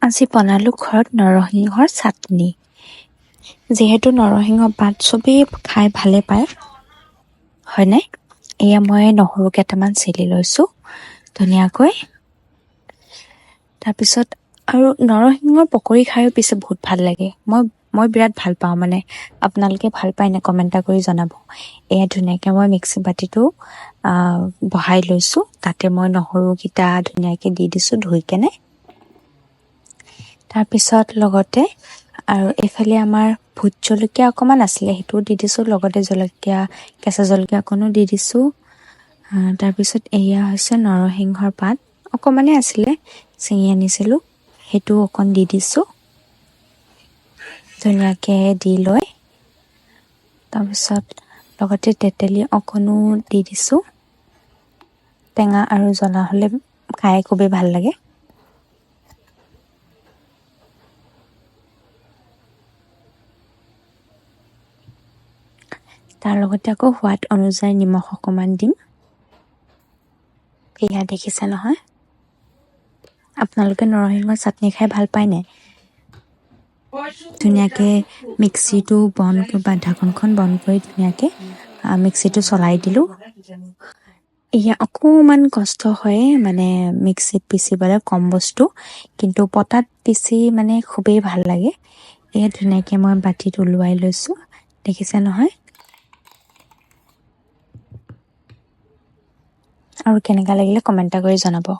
আজি বনালোঁ ঘৰত নৰসিংহৰ চাটনি। যিহেতু নৰসিংহ পাত চবেই খাই ভালে পায়, হয়নে? এয়া মই নহৰু কেইটামান চেলি লৈছোঁ ধুনীয়াকৈ। তাৰপিছত আৰু নৰসিংহৰ পকৰি খায়ো পিছে বহুত ভাল লাগে। মই বিৰাট ভাল পাওঁ মানে। আপোনালোকে ভাল পায় নে কমেণ্ট এটা কৰি জনাব। এয়া ধুনীয়াকৈ মই মিক্সি বাতিটো বহাই লৈছোঁ। তাতে মই নহৰুকেইটা ধুনীয়াকৈ দি দিছোঁ ধুই কেনে। তাৰপিছত লগতে আৰু এইফালে আমাৰ ভোট জলকীয়া অকণমান আছিলে, সেইটোও দি দিছোঁ। লগতে কেঁচা জলকীয়া অকণো দি দিছোঁ। তাৰপিছত এয়া হৈছে নৰসিংহৰ পাত, অকণমানে আছিলে, ছিঙি আনিছিলোঁ, সেইটোও অকণ দি দিছোঁ ধুনীয়াকৈ দি লৈ। তাৰপিছত লগতে তেতেলী অকণো দি দিছোঁ। টেঙা আৰু জ্বলা হ'লে খাই খুবেই ভাল লাগে। তাৰ লগতে আকৌ সোৱাদ অনুযায়ী নিমখ অকণমান দিম। এয়া দেখিছে নহয়, আপোনালোকে নৰসিংহৰ চাটনি খাই ভাল পায়নে? ধুনীয়াকৈ মিক্সিটো ঢাকনখন বন্ধ কৰি ধুনীয়াকৈ মিক্সিটো চলাই দিলোঁ। এয়া অকণমান কষ্ট হয় মানে মিক্সিত পিচিবলৈ, কম বস্তু, কিন্তু পটাত পিচি মানে খুবেই ভাল লাগে। এয়া ধুনীয়াকৈ মই বাতিত ওলোৱাই লৈছোঁ, দেখিছে নহয়। আৰু কেনেকুৱা লাগিলে কমেণ্ট এটা কৰি জনাব।